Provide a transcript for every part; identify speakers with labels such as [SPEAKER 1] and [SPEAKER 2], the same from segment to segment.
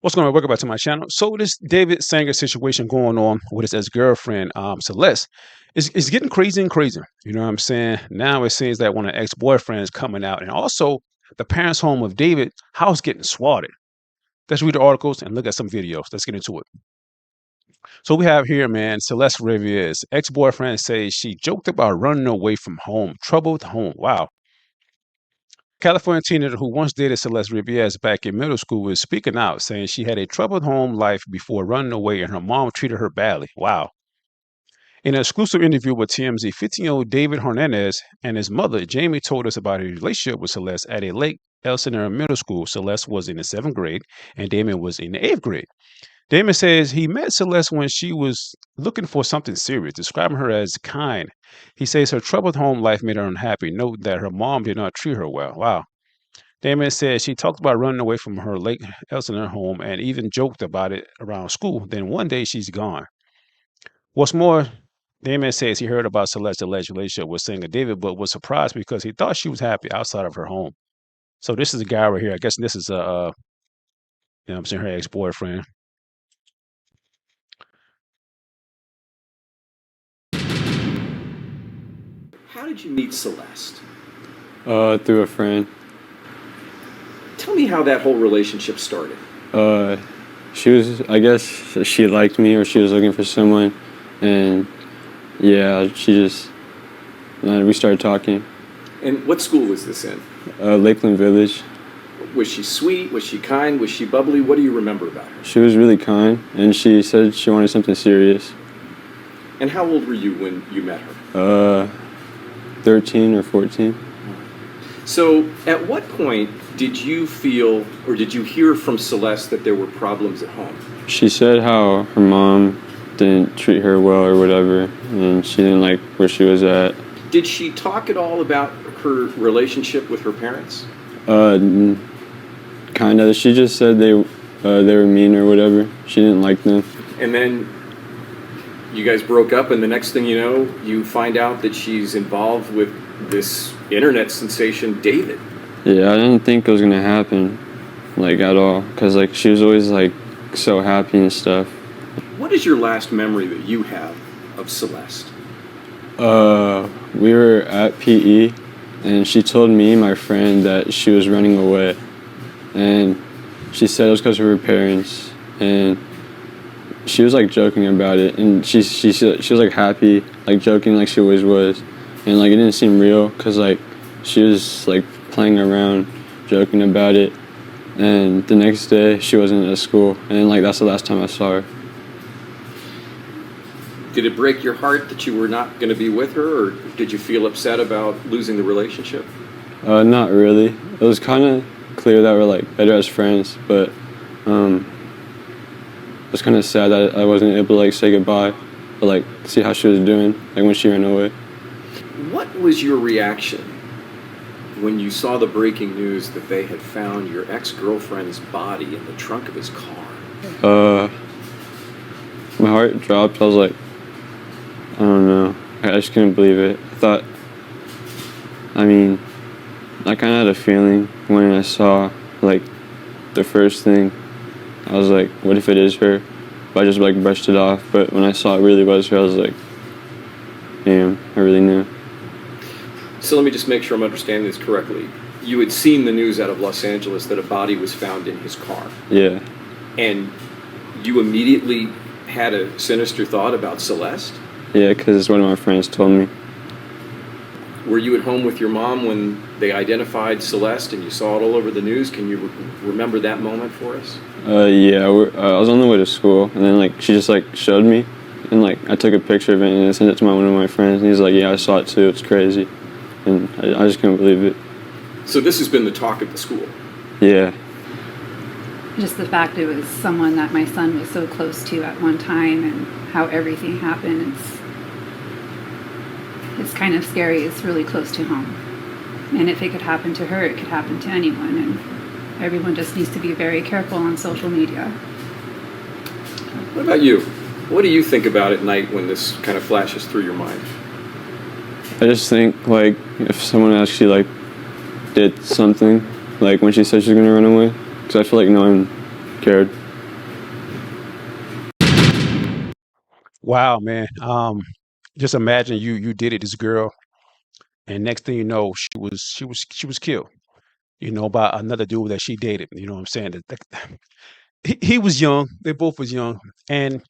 [SPEAKER 1] What's going on? Welcome back to my channel. So this David Sanger situation going on with his ex-girlfriend, Celeste, is getting crazy and crazy. You know what I'm saying? Now it seems that one of the ex-boyfriends coming out, and also the parents' home of David house getting swatted. Let's read the articles and look at some videos. Let's get into it. So we have here, man, Celeste Rivier's ex-boyfriend says she joked about running away from home, troubled home. Wow. California teenager who once dated Celeste Rivier's back in middle school is speaking out, saying she had a troubled home life before running away and her mom treated her badly. Wow. In an exclusive interview with TMZ, 15-year-old David Hernandez and his mother, Jamie, told us about his relationship with Celeste at a Lake Elsinore middle school. Celeste was in the 7th grade and Damon was in the 8th grade. Damon says he met Celeste when she was looking for something serious, describing her as kind. He says her troubled home life made her unhappy. Note that her mom did not treat her well. Wow. Damon said she talked about running away from her Lake Elsinore home and even joked about it around school. Then one day she's gone. What's more, Damon says he heard about Celeste's alleged relationship with singer David, but was surprised because he thought she was happy outside of her home. So this is a guy right here. I guess this is I'm saying, her ex-boyfriend.
[SPEAKER 2] How did you meet Celeste?
[SPEAKER 3] Through a friend.
[SPEAKER 2] Tell me how that whole relationship started.
[SPEAKER 3] She was, I guess, she liked me or she was looking for someone, and yeah, we started talking.
[SPEAKER 2] And what school was this in?
[SPEAKER 3] Lakeland Village.
[SPEAKER 2] Was she sweet? Was she kind? Was she bubbly? What do you remember about her?
[SPEAKER 3] She was really kind, and she said she wanted something serious.
[SPEAKER 2] And how old were you when you met her?
[SPEAKER 3] 13 or 14.
[SPEAKER 2] So at what point did you feel or did you hear from Celeste that there were problems at home?
[SPEAKER 3] She said how her mom didn't treat her well or whatever, and she didn't like where she was at.
[SPEAKER 2] Did she talk at all about her relationship with her parents?
[SPEAKER 3] Kind of. She just said they were mean or whatever. She didn't like them.
[SPEAKER 2] And then you guys broke up, and the next thing you know, you find out that she's involved with this internet sensation, David.
[SPEAKER 3] Yeah, I didn't think it was gonna happen, like, at all, because, like, she was always, like, so happy and stuff.
[SPEAKER 2] What is your last memory that you have of Celeste?
[SPEAKER 3] We were at PE, and she told me and my friend that she was running away, and she said it was because of her parents, and she was, like, joking about it, and she was, like, happy, like, joking like she always was, and, like, it didn't seem real, because, like, she was, like, playing around, joking about it, and the next day she wasn't at school, and, like, that's the last time I saw her.
[SPEAKER 2] Did it break your heart that you were not going to be with her, or did you feel upset about losing the relationship?
[SPEAKER 3] Not really. It was kind of clear that we're, like, better as friends, but it was kind of sad that I wasn't able to, like, say goodbye or, like, see how she was doing, like, when she ran away.
[SPEAKER 2] What was your reaction when you saw the breaking news that they had found your ex-girlfriend's body in the trunk of his car?
[SPEAKER 3] My heart dropped. I was like, I don't know. I just couldn't believe it. I kind of had a feeling when I saw, like, the first thing. I was like, what if it is her? But I just, like, brushed it off. But when I saw it really was her, I was like, damn, I really knew.
[SPEAKER 2] So let me just make sure I'm understanding this correctly. You had seen the news out of Los Angeles that a body was found in his car.
[SPEAKER 3] Yeah.
[SPEAKER 2] And you immediately had a sinister thought about Celeste?
[SPEAKER 3] Yeah, because one of my friends told me.
[SPEAKER 2] Were you at home with your mom when they identified Celeste and you saw it all over the news? Can you remember that moment for us?
[SPEAKER 3] Yeah, I was on the way to school, and then, like, she just, like, showed me, and, like, I took a picture of it and I sent it to one of my friends, and he's like, yeah, I saw it too, it's crazy. And I just couldn't believe it.
[SPEAKER 2] So this has been the talk of the school?
[SPEAKER 3] Yeah.
[SPEAKER 4] Just the fact it was someone that my son was so close to at one time and how everything happened, it's kind of scary. It's really close to home. And if it could happen to her, it could happen to anyone. And everyone just needs to be very careful on social media.
[SPEAKER 2] What about you? What do you think about at night when this kind of flashes through your mind?
[SPEAKER 3] I just think, like, if someone actually, like, did something, like when she said she was going to run away, because I feel like no one cared.
[SPEAKER 1] Wow, man. Just imagine you did it, this girl, and next thing you know, she was killed. By another dude that she dated. You know what I'm saying? He was young. They both was young, and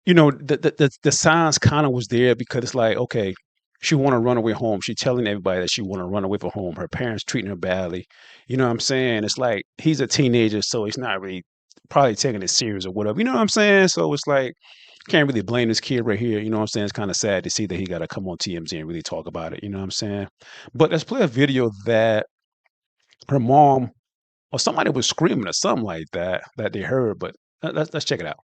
[SPEAKER 1] the signs kind of was there because it's like, okay, she want to run away home. She telling everybody that she want to run away from home. Her parents treating her badly. You know what I'm saying? It's like he's a teenager, so he's not really probably taking it serious or whatever. You know what I'm saying? So it's like can't really blame this kid right here. You know what I'm saying? It's kind of sad to see that he got to come on TMZ and really talk about it. You know what I'm saying? But let's play a video that her mom or somebody was screaming or something like that they heard. But let's check it out.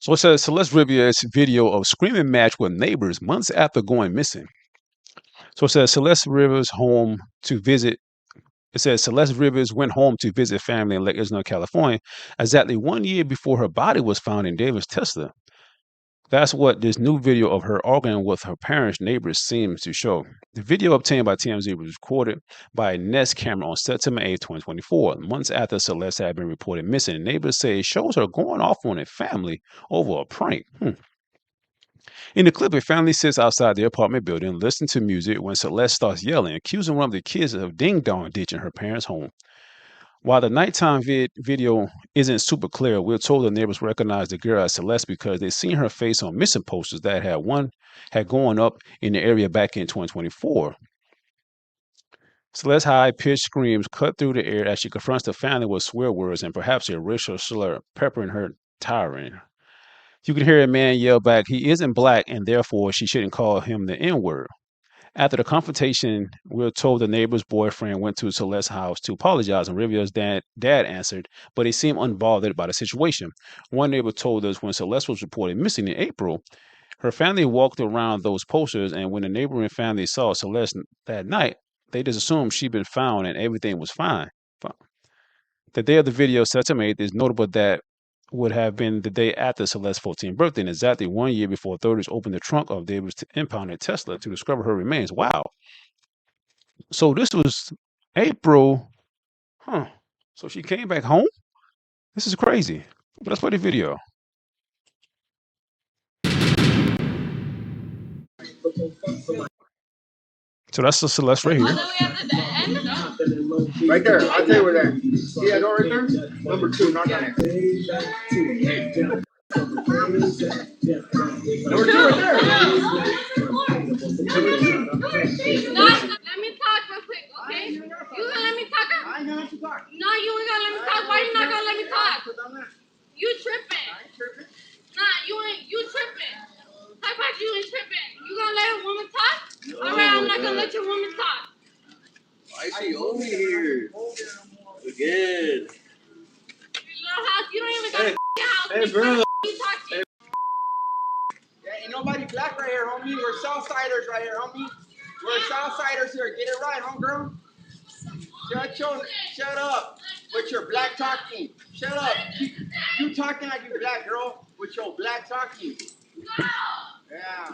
[SPEAKER 1] So it says Celeste Rivier's video of screaming match with neighbors months after going missing. So it says Celeste Rivers home to visit. It says Celeste Rivers went home to visit family in Lake Isabel, California, exactly 1 year before her body was found in Davis, Tesla. That's what this new video of her arguing with her parents' neighbors seems to show. The video obtained by TMZ was recorded by a Nest camera on September 8, 2024, months after Celeste had been reported missing. Neighbors say it shows her going off on a family over a prank. In the clip, a family sits outside their apartment building, listening to music when Celeste starts yelling, accusing one of the kids of ding-dong ditching her parents' home. While the nighttime video isn't super clear, we're told the neighbors recognize the girl as Celeste because they seen her face on missing posters that had gone up in the area back in 2024. Celeste's high-pitched screams cut through the air as she confronts the family with swear words and perhaps a racial slur, peppering her tiring. You can hear a man yell back, "He isn't black, and therefore she shouldn't call him the N-word." After the confrontation, we're told the neighbor's boyfriend went to Celeste's house to apologize, and Rivier's dad answered, but he seemed unbothered by the situation. One neighbor told us when Celeste was reported missing in April, her family walked around those posters, and when the neighboring family saw Celeste that night, they just assumed she'd been found and everything was fine. The day of the video, September 8th, is notable that would have been the day after Celeste's 14th birthday, and exactly 1 year before authorities opened the trunk of David's impounded Tesla to discover her remains. Wow. So this was April. Huh. So she came back home? This is crazy. But let's play the video. So that's the Celeste right here.
[SPEAKER 5] Right there. I'll tell you where that. See that door right there? Number 2, knock on it. Number 2 right there.
[SPEAKER 6] Let me talk real quick, okay? You gonna let me talk?
[SPEAKER 5] I ain't gonna let you talk.
[SPEAKER 6] No, you ain't gonna let me talk. Why you not gonna let me talk? You tripping. Nah, you tripping. How about you ain't tripping? You gonna let a woman talk? Alright, I'm not gonna let your woman talk.
[SPEAKER 5] Why is she over here? Again.
[SPEAKER 6] Your little house, you don't even got a house.
[SPEAKER 5] Hey, bro.
[SPEAKER 6] You talk to.
[SPEAKER 5] Yeah, ain't nobody black right here, homie. We're Southsiders right here, homie. We're Southsiders here. Get it right, homegirl. Shut up with your black talking. Shut up. You talking like you black, girl, with your black talking. Yeah.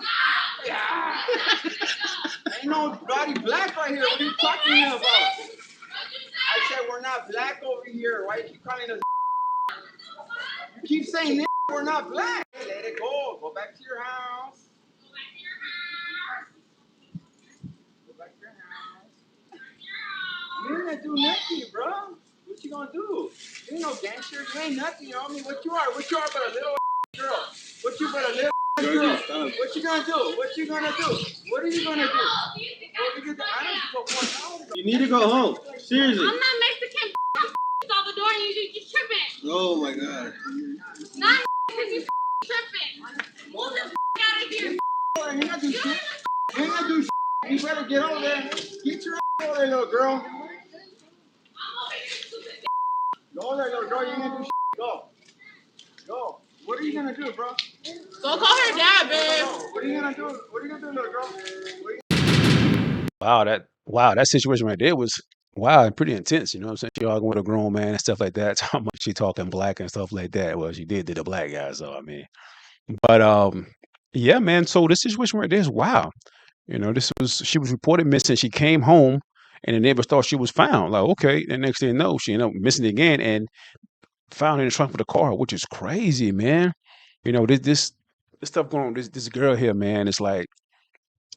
[SPEAKER 5] Yeah. Ain't nobody black right here. What are you talking about? I said we're not black over here. Why you keep calling us? You keep saying this. We're not black. Hey, let it go. Go back to your house. Go back to your house. You ain't gonna do nothing, bro. What you gonna do? You ain't no gangster. You ain't nothing, homie. What you are? What you are but a little girl? What you but a little girl? What you gonna do? What you gonna do? What are you gonna do? What are you gonna do? I don't go 1 hour ago.
[SPEAKER 7] You need to go home. Seriously.
[SPEAKER 6] I'm not Mexican. Salvador, you tripping.
[SPEAKER 7] Oh my god.
[SPEAKER 6] Not because you tripping. Move the out of here.
[SPEAKER 5] You ain't gonna do shit. You ain't gonna do shit. You better get over there. Get your over there, little girl. Go over there, little girl. You ain't gonna do shit. Go. Go. What are you gonna do, bro?
[SPEAKER 6] Go call her dad, babe.
[SPEAKER 5] What are you gonna do? What are you gonna do, little girl?
[SPEAKER 1] Wow, that situation right there was and pretty intense. You know what I'm saying? She arguing with a grown man and stuff like that. Talking about she talking black and stuff like that. Well, she did to the black guy, so I mean. But yeah, man. So this situation right there is wow. She was reported missing. She came home and the neighbors thought she was found. Like, okay, the next thing you know, she ended up missing again and found in the trunk of the car, which is crazy, man. You know, this stuff going on. This girl here, man, it's like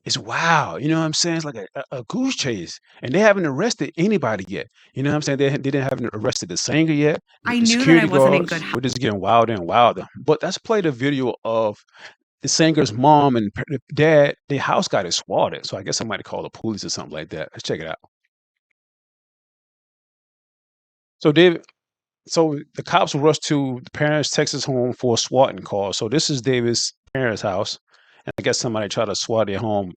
[SPEAKER 1] it's wild. You know what I'm saying? It's like a goose chase, and they haven't arrested anybody yet. You know what I'm saying? They didn't haven't arrested the singer yet.
[SPEAKER 8] I
[SPEAKER 1] The
[SPEAKER 8] knew that I
[SPEAKER 1] security
[SPEAKER 8] wasn't in
[SPEAKER 1] guards.
[SPEAKER 8] good
[SPEAKER 1] We're just getting wilder and wilder. But let's play the video of the singer's mom and the dad. Their house got it swatted, so I guess somebody called the police or something like that. Let's check it out. So David, so the cops rushed to the parents' Texas home for a swatting call. So this is David's parents' house. And I guess somebody tried to swat their home.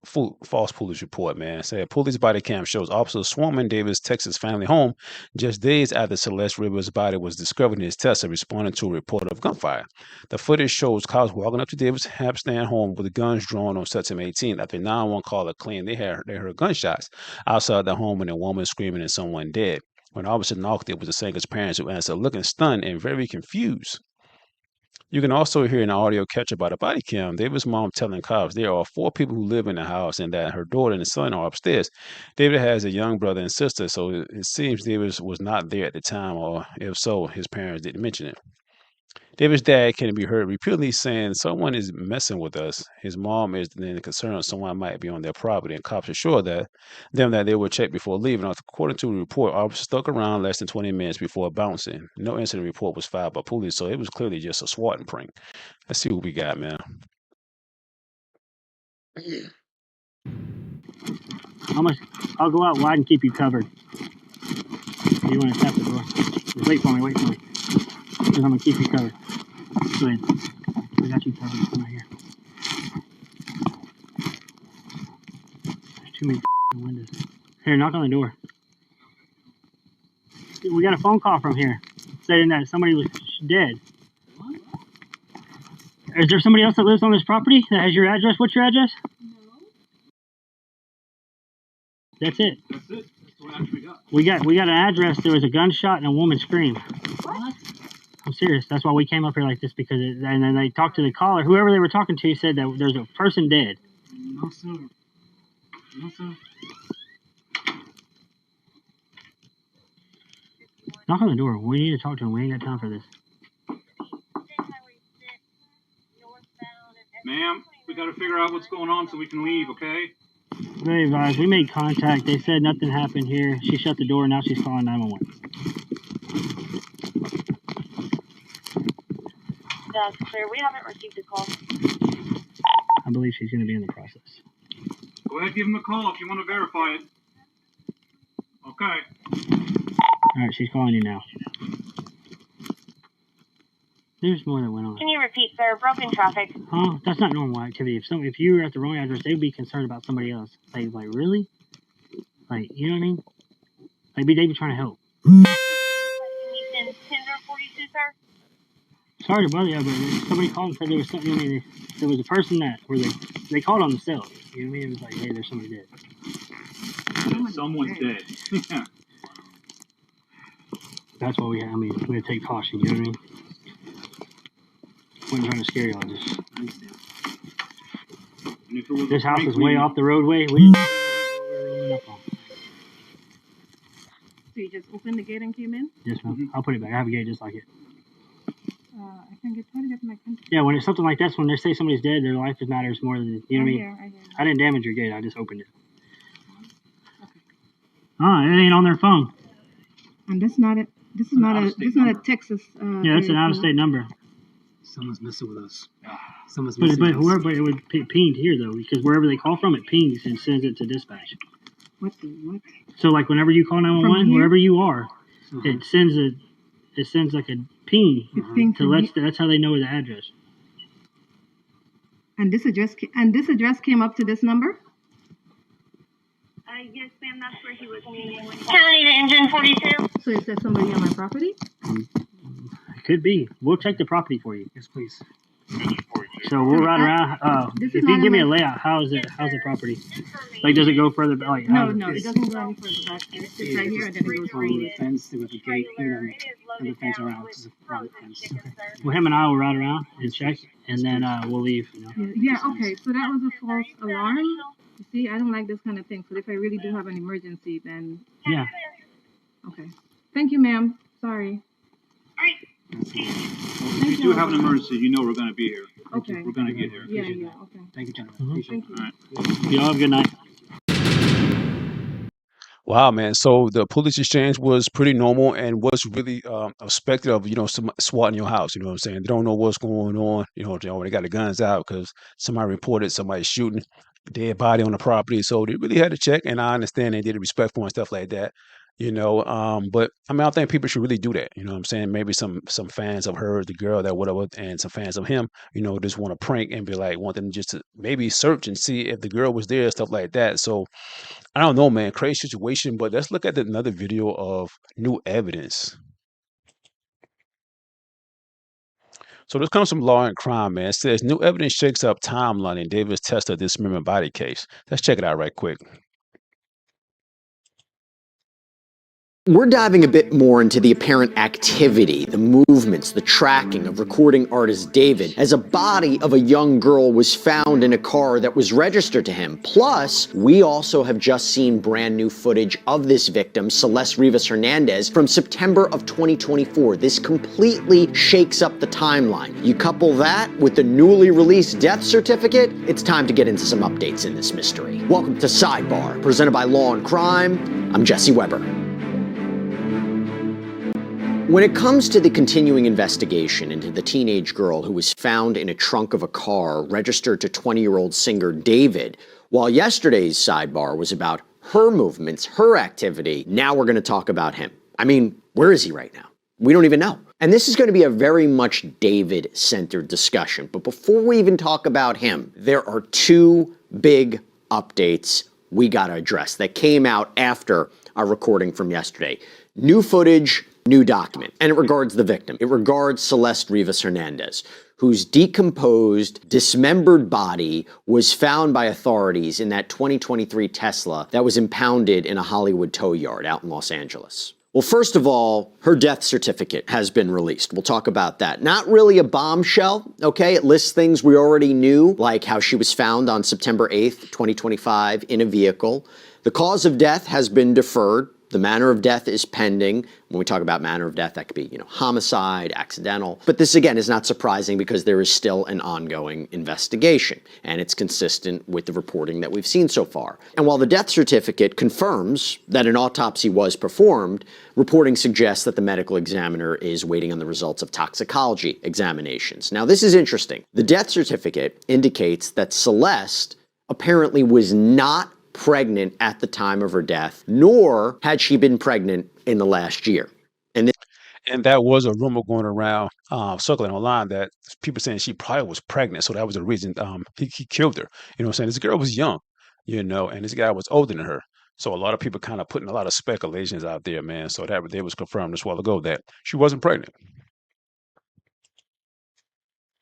[SPEAKER 1] False police report, man. Said police body cam shows officers swarming David's Texas family home just days after Celeste Rivers' body was discovered in his Tesla, responding to a report of gunfire. The footage shows cops walking up to David's Hampstead home with guns drawn on September 18th after 911 caller claimed they heard gunshots outside the home and a woman screaming and someone dead. When officer knocked, it was the singer's parents who answered, looking stunned and very confused. You can also hear an audio captured by the body cam. David's mom telling cops there are 4 people who live in the house and that her daughter and son are upstairs. David has a young brother and sister, so it seems David was not there at the time, or if so, his parents didn't mention it. David's dad can be heard repeatedly saying, "Someone is messing with us." His mom is then concerned someone might be on their property, and cops assure them that they will check before leaving. According to the report, officers stuck around less than 20 minutes before bouncing. No incident report was filed by police, so it was clearly just a swatting prank. Let's see what we got, man.
[SPEAKER 9] I'll go out wide and keep you covered. You want to tap the door? Just wait for me, because I'm going to keep you covered. Go ahead. I got you covered. Come right here. There's too many windows. Here, knock on the door. We got a phone call from here saying that somebody was dead. Is there somebody else that lives on this property that has your address? What's your address? That's it.
[SPEAKER 10] That's it. That's what actually got.
[SPEAKER 9] We got an address. There was a gunshot and a woman scream.
[SPEAKER 10] What?
[SPEAKER 9] I'm serious. That's why we came up here like this, because and then they talked to the caller. Whoever they were talking to said that there's a person dead.
[SPEAKER 10] No, sir. No, sir.
[SPEAKER 9] Knock on the door. We need to talk to him. We ain't got time for this.
[SPEAKER 10] Ma'am, we got to figure out what's going on so we can leave, okay?
[SPEAKER 9] Very advised. We made contact. They said nothing happened here. She shut the door. Now she's calling 911.
[SPEAKER 11] That's clear. We haven't received a call.
[SPEAKER 9] I believe she's going to be in the process.
[SPEAKER 10] Go ahead, give him a call if you want to verify it. Okay.
[SPEAKER 9] All right, she's calling you now. There's more that went on.
[SPEAKER 11] Can you repeat, sir? Broken traffic.
[SPEAKER 9] Huh? That's not normal activity. If you were at the wrong address, they'd be concerned about somebody else. Like really? Like, you know what I mean? Like, they'd be trying to help.
[SPEAKER 11] Can you send Tinder 42, sir?
[SPEAKER 9] Sorry to bother you, but somebody called and said there was something. I mean, there was a person where they called on themselves. You know what I mean? It was like, hey, there's somebody dead.
[SPEAKER 10] Someone's dead. Yeah.
[SPEAKER 9] That's why we had to take caution. You know what I mean? Wasn't trying to scare y'all. Just this house is way off the roadway. We didn't know what we were rolling up on.
[SPEAKER 12] So you just opened the gate and came in?
[SPEAKER 9] Yes, ma'am. I'll put it back. I have a gate just like it.
[SPEAKER 12] I can try to get my country.
[SPEAKER 9] Yeah, when it's something like this, when they say somebody's dead, their life matters more than, you know what I mean?
[SPEAKER 12] I hear.
[SPEAKER 9] I didn't damage your gate. I just opened it. Okay. Oh, it ain't on their phone.
[SPEAKER 12] And this is not a Texas.
[SPEAKER 9] Yeah, it's an out-of-state number.
[SPEAKER 10] Someone's messing with us.
[SPEAKER 9] But it would pinged here though, because wherever they call from, it pings and sends it to dispatch.
[SPEAKER 12] What?
[SPEAKER 9] So like whenever you call 911, wherever you are, it sends like a ping that's how they know the address.
[SPEAKER 12] And this address came up to this number?
[SPEAKER 11] Yes, ma'am. That's where he was meeting. County to engine 42.
[SPEAKER 12] So is there somebody on my property?
[SPEAKER 9] It could be. We'll check the property for you.
[SPEAKER 10] Yes, please.
[SPEAKER 9] So we'll ride around. If you give me a layout, how's the property? Like, does it go further back? Like,
[SPEAKER 12] no, it doesn't go any further back. It's right here, and then it goes
[SPEAKER 10] On the fence, there was a gate here and the fence around. This is a private fence.
[SPEAKER 9] Okay. Well, him and I will ride around and check, and then we'll leave. You know?
[SPEAKER 12] Yeah, okay. So that was a false alarm. You see, I don't like this kind of thing. So if I really do have an emergency, then...
[SPEAKER 9] Yeah.
[SPEAKER 12] Okay. Thank you, ma'am. Sorry.
[SPEAKER 11] All right.
[SPEAKER 12] Thank
[SPEAKER 7] If you do have an emergency, you know we're going to be here.
[SPEAKER 12] Okay.
[SPEAKER 7] We're going to get here.
[SPEAKER 12] Yeah, yeah, okay.
[SPEAKER 9] Thank you, gentlemen.
[SPEAKER 1] Mhm.
[SPEAKER 9] Appreciate
[SPEAKER 12] Thank you.
[SPEAKER 7] All right.
[SPEAKER 9] it. Y'all have a good night.
[SPEAKER 1] Wow, man. So the police exchange was pretty normal and was really expected of, some swatting your house. You know what I'm saying? They don't know what's going on. When they got the guns out because somebody reported somebody shooting dead body on the property. So they really had to check. And I understand they did it respectful and stuff like that. But I mean, I think people should really do that. You know what I'm saying? Maybe some fans of her, the girl, that whatever, and some fans of him, just want to prank and be like, want them just to maybe search and see if the girl was there, stuff like that. So I don't know, man. Crazy situation, but let's look at another video of new evidence. So this comes from Law and Crime, man. It says new evidence shakes up timeline in Davis Tester dismembered body case. Let's check it out right quick.
[SPEAKER 8] We're diving a bit more into the apparent activity, the movements, the tracking of recording artist David as a body of a young girl was found in a car that was registered to him. Plus, we also have just seen brand new footage of this victim, Celeste Rivas Hernandez, from September of 2024. This completely shakes up the timeline. You couple that with the newly released death certificate, it's time to get into some updates in this mystery. Welcome to Sidebar, presented by Law and Crime. I'm Jesse Weber. When it comes to the continuing investigation into the teenage girl who was found in a trunk of a car registered to 20-year-old singer David, while yesterday's Sidebar was about her movements, her activity, now we're going to talk about him. I mean, where is he right now? We don't even know. And this is going to be a very much David-centered discussion. But before we even talk about him, there are two big updates we got to address that came out after our recording from yesterday. New footage, new document, and it regards the victim. It regards Celeste Rivas Hernandez, whose decomposed, dismembered body was found by authorities in that 2023 Tesla that was impounded in a Hollywood tow yard out in Los Angeles. Well, first of all, her death certificate has been released. We'll talk about that. Not really a bombshell, okay? It lists things we already knew, like how she was found on September 8th, 2025 in a vehicle. The cause of death has been deferred. The manner of death is pending. When we talk about manner of death, that could be, homicide, accidental. But this, again, is not surprising because there is still an ongoing investigation, and it's consistent with the reporting that we've seen so far. And while the death certificate confirms that an autopsy was performed, reporting suggests that the medical examiner is waiting on the results of toxicology examinations. Now, this is interesting. The death certificate indicates that Celeste apparently was not pregnant at the time of her death, nor had she been pregnant in the last year.
[SPEAKER 1] And that was a rumor going around, circling online, that people saying she probably was pregnant. So that was the reason he killed her. You know what I'm saying? This girl was young, and this guy was older than her. So a lot of people kind of putting a lot of speculations out there, man. So that they was confirmed just a while ago that she wasn't pregnant.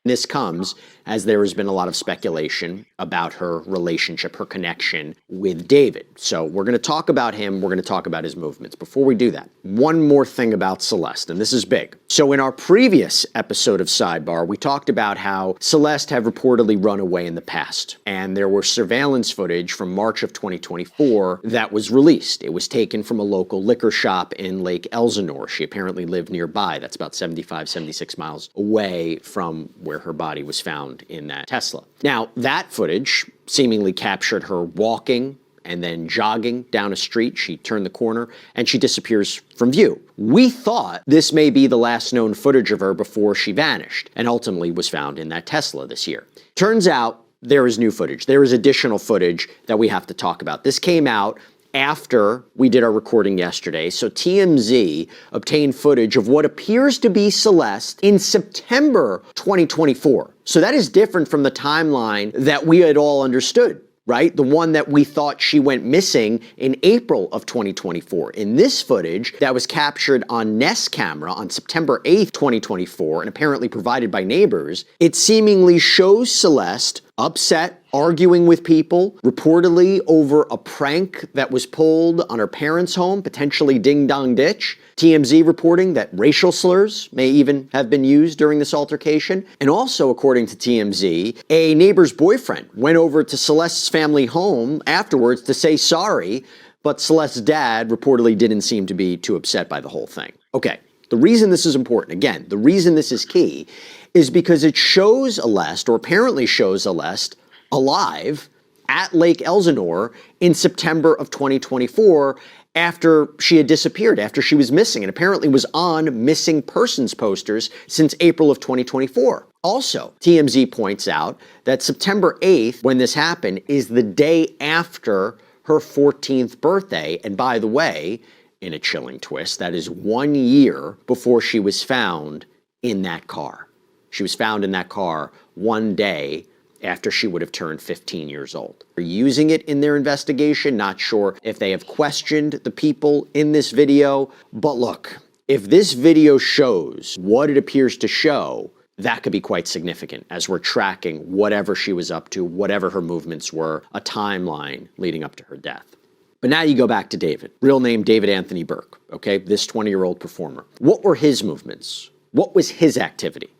[SPEAKER 8] This comes as there has been a lot of speculation about her relationship, her connection with David. So we're going to talk about him. We're going to talk about his movements. Before we do that, one more thing about Celeste, and this is big. So in our previous episode of Sidebar, we talked about how Celeste had reportedly run away in the past. And there were surveillance footage from March of 2024 that was released. It was taken from a local liquor shop in Lake Elsinore. She apparently lived nearby. That's about 75, 76 miles away from where her body was found in that Tesla. Now, that footage seemingly captured her walking and then jogging down a street. She turned the corner and she disappears from view. We thought this may be the last known footage of her before she vanished and ultimately was found in that Tesla this year. Turns out there is new footage. There is additional footage that we have to talk about. This came out after we did our recording yesterday. So TMZ obtained footage of what appears to be Celeste in September 2024. So that is different from the timeline that we had all understood, right? The one that we thought she went missing in April of 2024. In this footage that was captured on Nest camera on September 8th, 2024, and apparently provided by neighbors, it seemingly shows Celeste upset, arguing with people, reportedly over a prank that was pulled on her parents' home, potentially ding-dong ditch. TMZ reporting that racial slurs may even have been used during this altercation. And also, according to TMZ, a neighbor's boyfriend went over to Celeste's family home afterwards to say sorry, but Celeste's dad reportedly didn't seem to be too upset by the whole thing. Okay, The reason this is important, again, the reason this is key, is because it shows Aleste, or apparently shows Aleste, alive at Lake Elsinore in September of 2024 after she had disappeared, after she was missing, and apparently was on missing persons posters since April of 2024. Also, TMZ points out that September 8th, when this happened, is the day after her 14th birthday. And by the way, in a chilling twist, that is 1 year before she was found in that car. She was found in that car one day after she would have turned 15 years old. They're using it in their investigation, not sure if they have questioned the people in this video, but look, if this video shows what it appears to show, that could be quite significant as we're tracking whatever she was up to, whatever her movements were, a timeline leading up to her death. But now you go back to David, real name David Anthony Burke, okay, this 20-year-old performer. What were his movements? What was his activity?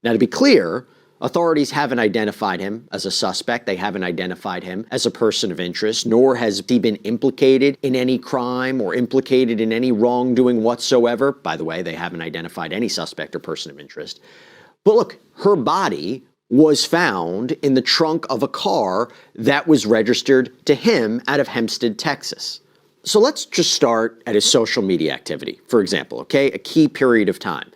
[SPEAKER 8] Now, to be clear, authorities haven't identified him as a suspect. They haven't identified him as a person of interest, nor has he been implicated in any crime or implicated in any wrongdoing whatsoever. By the way, they haven't identified any suspect or person of interest. But look, her body was found in the trunk of a car that was registered to him out of Hempstead, Texas. So let's just start at his social media activity, for example, okay? A key period of time.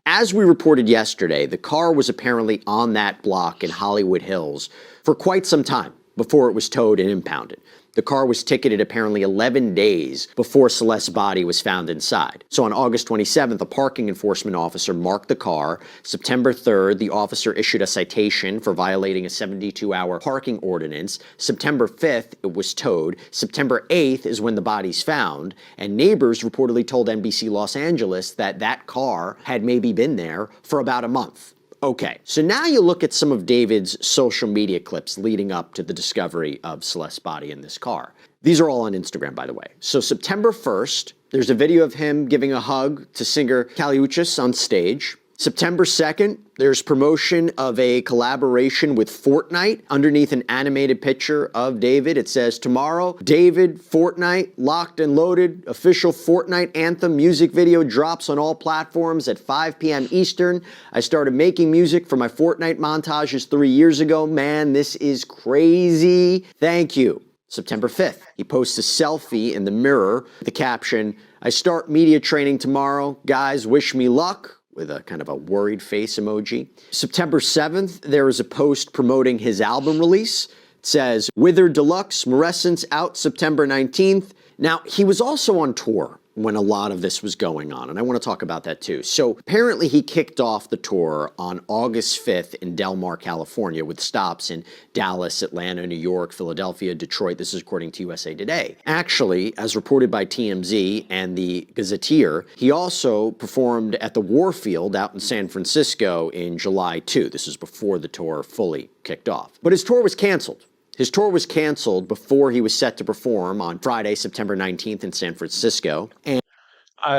[SPEAKER 8] As we reported yesterday, the car was apparently on that block in Hollywood Hills for quite some time before it was towed and impounded. The car was ticketed apparently 11 days before Celeste's body was found inside. So on August 27th, a parking enforcement officer marked the car. September 3rd, the officer issued a citation for violating a 72-hour parking ordinance. September 5th, it was towed. September 8th is when the body's found. And neighbors reportedly told NBC Los Angeles that that car had maybe been there for about a month. Okay, so now you look at some of David's social media clips leading up to the discovery of Celeste's body in this car. These are all on Instagram, by the way. So September 1st, there's a video of him giving a hug to singer Kaliuchis on stage. September 2nd, there's promotion of a collaboration with Fortnite. Underneath an animated picture of David, it says, "Tomorrow, David, Fortnite, locked and loaded. Official Fortnite anthem music video drops on all platforms at 5 p.m. Eastern. I started making music for my Fortnite montages 3 years ago. Man, this is crazy. Thank you." September 5th, he posts a selfie in the mirror with the caption, "I start media training tomorrow. Guys, wish me luck," with a kind of a worried face emoji. September 7th, there is a post promoting his album release. It says, "Wither Deluxe, Morescence out September 19th. Now, he was also on tour when a lot of this was going on, and I want to talk about that too. So apparently he kicked off the tour on August 5th in Del Mar, California, with stops in Dallas, Atlanta, New York, Philadelphia, Detroit. This is according to USA Today. Actually, as reported by TMZ and the Gazetteer, he also performed at the Warfield out in San Francisco in July too. This is before the tour fully kicked off. But his tour was canceled. His tour was canceled before he was set to perform on Friday, September 19th in San Francisco. And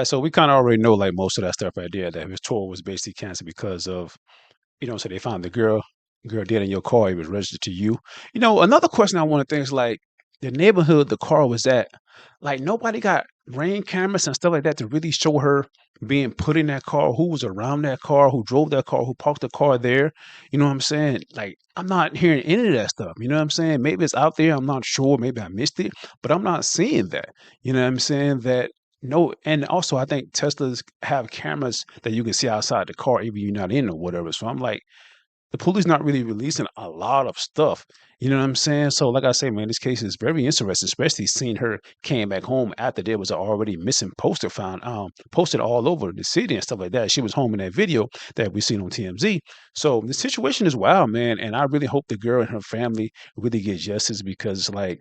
[SPEAKER 1] So we kind of already know like most of that stuff right there, that his tour was basically canceled because of, so they found the girl dead in your car. It was registered to you. Another question I want to think is like the neighborhood the car was at, like nobody got rain cameras and stuff like that to really show her being put in that car, who was around that car, who drove that car, who parked the car there. You know what I'm saying? Like, I'm not hearing any of that stuff. You know what I'm saying? Maybe it's out there. I'm not sure. Maybe I missed it, but I'm not seeing that. You know what I'm saying? That no, and also I think Teslas have cameras that you can see outside the car, even you're not in or whatever. So I'm like, the police not really releasing a lot of stuff. You know what I'm saying? So like I say, man, this case is very interesting, especially seeing her came back home after there was an already missing poster found, posted all over the city and stuff like that. She was home in that video that we seen on TMZ. So the situation is wild, man. And I really hope the girl and her family really get justice, because like,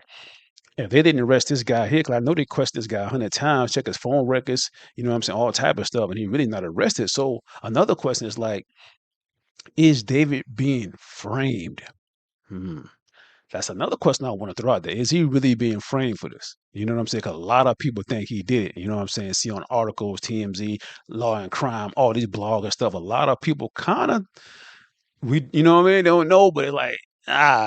[SPEAKER 1] if they didn't arrest this guy here, 'cause I know they questioned this guy 100 times, check his phone records, you know what I'm saying, all type of stuff, and he really not arrested. So another question is like, is David being framed? Hmm. That's another question I want to throw out there. Is he really being framed for this? You know what I'm saying? 'Cause a lot of people think he did it. You know what I'm saying? See on articles, TMZ, Law and Crime, all these blogs and stuff. A lot of people kind of, you know what I mean? Don't know, but it's like,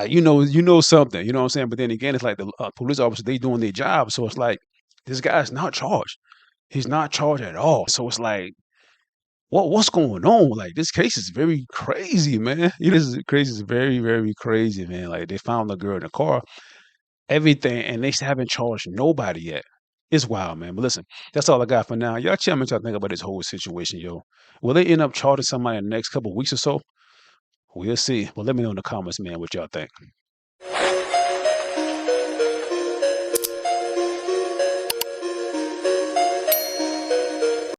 [SPEAKER 1] you know something. You know what I'm saying? But then again, it's like the police officers, they doing their job. So it's like, this guy's not charged. He's not charged at all. So it's like, what's going on? Like, this case is very crazy, man. This case is very, very crazy, man. Like, they found the girl in the car, everything, and they haven't charged nobody yet. It's wild, man. But listen, that's all I got for now. Y'all tell me what y'all think about this whole situation, yo. Will they end up charging somebody in the next couple weeks or so? We'll see. Well, let me know in the comments, man, what y'all think.